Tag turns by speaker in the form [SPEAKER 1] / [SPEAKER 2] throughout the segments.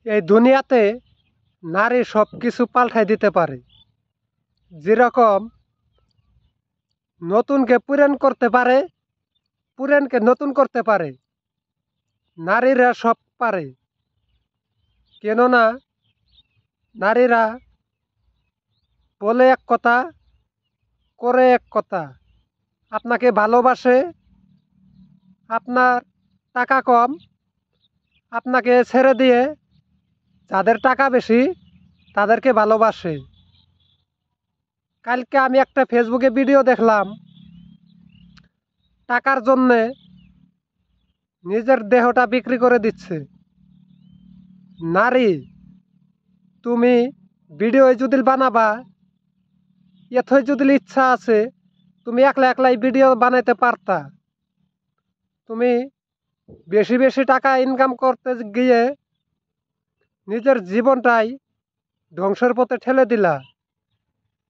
[SPEAKER 1] এই দুনিয়াতে নারী সব কিছু পাল্টাই দিতে পারে। যেরকম নতুনকে পুরান করতে পারে, পুরানকে নতুন করতে পারে। নারীরা সব পারে, কেননা নারীরা বলে এক কথা, করে এক কথা। আপনাকে ভালোবাসে, আপনার টাকা কম, আপনাকে ছেড়ে দিয়ে যাদের টাকা বেশি তাদেরকে ভালোবাসে। কালকে আমি একটা ফেসবুকে ভিডিও দেখলাম, টাকার জন্যে নিজের দেহটা বিক্রি করে দিচ্ছে। নারী, তুমি ভিডিও যদি বানাবা, এথই যদি ইচ্ছা আছে, তুমি একলা একলাই ভিডিও বানাইতে পারতা। তুমি বেশি বেশি টাকা ইনকাম করতে গিয়ে নিজের জীবনটাই ধ্বংসের পথে ঠেলে দিলা।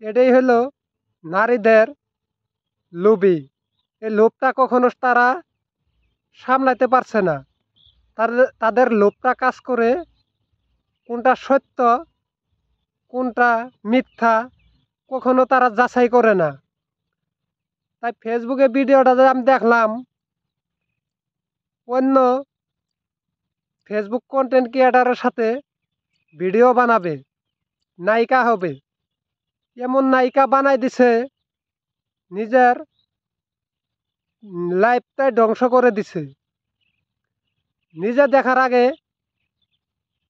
[SPEAKER 1] এটাই হলো নারীদের লোভী। এই লোভটা কখনো তারা সামলাতে পারছে না। তাদের লোভটা কাজ করে কোনটা সত্য কোনটা মিথ্যা কখনো তারা যাচাই করে না। তাই ফেসবুকে ভিডিওটা যে আমি দেখলাম, অন্য ফেসবুক কন্টেন্ট ক্রিয়েটারের সাথে ভিডিও বানাবে, নায়িকা হবে, এমন নায়িকা বানাই দিছে, নিজের লাইফটাই ধ্বংস করে দিছে। নিজে দেখার আগে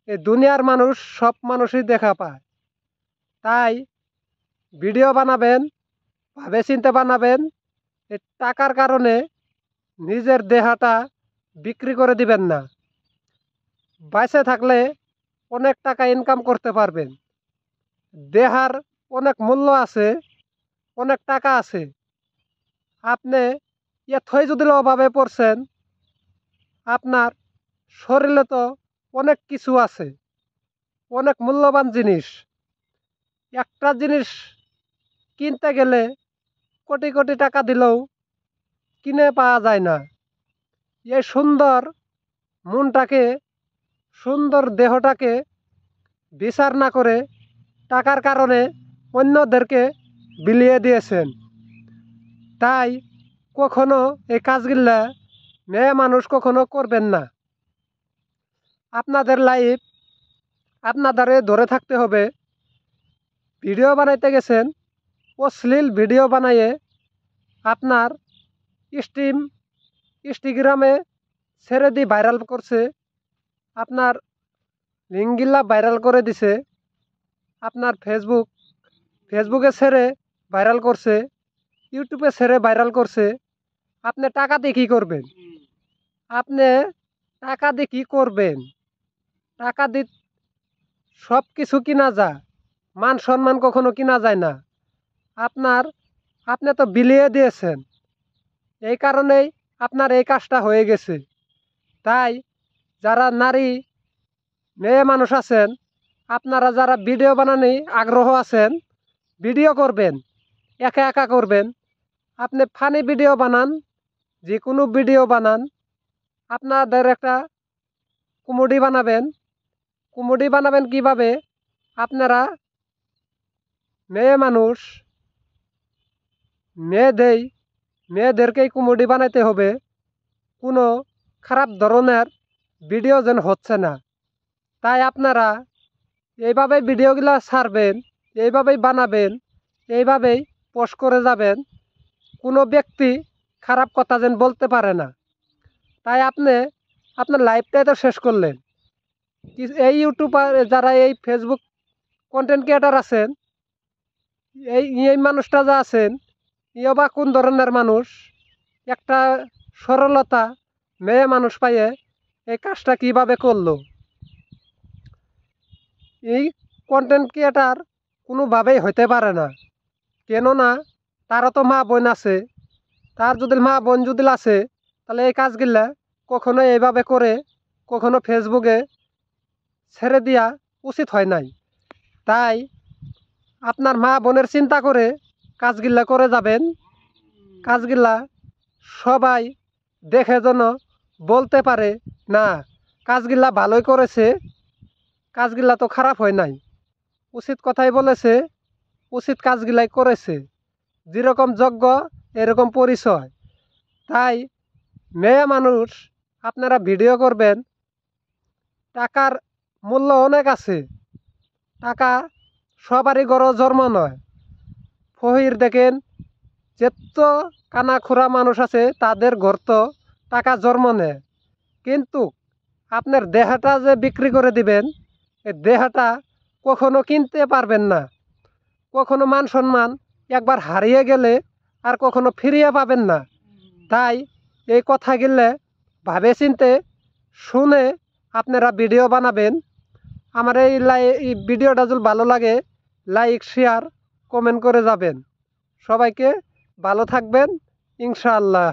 [SPEAKER 1] এই দুনিয়ার মানুষ, সব মানুষই দেখা পায়। তাই ভিডিও বানাবেন, ভাবে চিন্তে বানাবেন। এই টাকার কারণে নিজের দেহটা বিক্রি করে দিবেন না। বাইসে থাকলে অনেক টাকা ইনকাম করতে পারবেন। দেহার অনেক মূল্য আছে, অনেক টাকা আছে। আপনি এথই যদি অভাবে পড়ছেন, আপনার শরীরে তো অনেক কিছু আছে, অনেক মূল্যবান জিনিস। একটা জিনিস কিনতে গেলে কোটি কোটি টাকা দিলেও কিনে পাওয়া যায় না। এই সুন্দর মনটাকে, সুন্দর দেহটাকে বিচার না করে টাকার কারণে অন্যদেরকে বিলিয়ে দিয়েছেন। তাই কখনো এই কাজগুলা মেয়ে মানুষ কখনো করবেন না। আপনাদের লাইফ আপনাদের ধরে থাকতে হবে। ভিডিও বানাইতে গেছেন, অশ্লীল ভিডিও বানাইয়ে আপনার ইনস্টাগ্রামে ছেড়ে দিয়ে ভাইরাল করছে, আপনার লিঙ্কগুলা ভাইরাল করে দিছে, আপনার ফেসবুকে ছেড়ে ভাইরাল করছে, ইউটিউবে ছেড়ে ভাইরাল করছে। আপনি টাকা দিয়ে কী করবেন? আপনি টাকা দিয়ে কী করবেন? টাকা দিয়ে সব কিছু কিনা যায়, মান সম্মান কখনো কিনা যায় না। আপনি তো বিলিয়ে দিয়েছেন, এই কারণেই আপনার এই কাজটা হয়ে গেছে। তাই যারা নারী মেয়ে মানুষ আছেন, আপনারা যারা ভিডিও বানানি আগ্রহ আছেন, ভিডিও করবেন, একা একা করবেন। আপনি ফানি ভিডিও বানান, যে কোনো ভিডিও বানান। আপনাদের একটা কমেডি বানাবেন। কমেডি বানাবেন কিভাবে? আপনারা মেয়ে মানুষ, মেয়েদেরকেই কমেডি বানাইতে হবে। কোনো খারাপ ধরনের ভিডিও যেন হচ্ছে না। তাই আপনারা এইভাবে ভিডিওগুলো ছাড়বেন, এইভাবেই বানাবেন, এইভাবেই পোস্ট করে যাবেন। কোনো ব্যক্তি খারাপ কথা যেন বলতে পারে না। তাই আপনি আপনার লাইফটাই তো শেষ করলেন। এই ইউটিউবার যারা এই ফেসবুক কন্টেন্ট ক্রিয়েটার আছেন, এই মানুষটা যা আছেন, ইয়ে বা কোন ধরনের মানুষ? একটা সরলতা মেয়ে মানুষ পাইয়ে এই কাজটা কিভাবে করলো? এই কন্টেন্ট ক্রিয়েটার কোনোভাবেই হইতে পারে না, কেননা তারও তো মা বোন আছে। তার যদি মা বোন যদি আছে, তাহলে এই কাজগুলা কখনো এইভাবে করে কখনো ফেসবুকে ছেড়ে দেওয়া উচিত হয় নাই। তাই আপনার মা বোনের চিন্তা করে কাজগুলা করে যাবেন। কাজগুলা সবাই দেখে যেন বলতে পারে, না কাজগুলা ভালোই করেছে, কাজগুলা তো খারাপ হয় নাই, উচিত কথাই বলেছে, উচিত কাজগুলাই করেছে। যেরকম যোগ্য এরকম পরিচয়। তাই মেয়ে মানুষ আপনারা ভিডিও করবেন, টাকার মূল্য অনেক আছে। টাকা সবারই গড় জন্ম নয়। ফহির দেখেন, যেত কানা খুরা মানুষ আছে তাদের ঘর তো টাকা জন্ম নেয়, কিন্তু আপনার দেহটা যে বিক্রি করে দিবেন, এই দেহটা কখনো কিনতে পারবেন না। কখনো মান সম্মান একবার হারিয়ে গেলে আর কখনো ফিরিয়ে পাবেন না। তাই এই কথা গেলে ভাবে চিনতে শুনে আপনারা ভিডিও বানাবেন। আমার এই ভিডিওটা যদি ভালো লাগে, লাইক শেয়ার কমেন্ট করে যাবেন। সবাইকে ভালো থাকবেন, ইনশাআল্লাহ।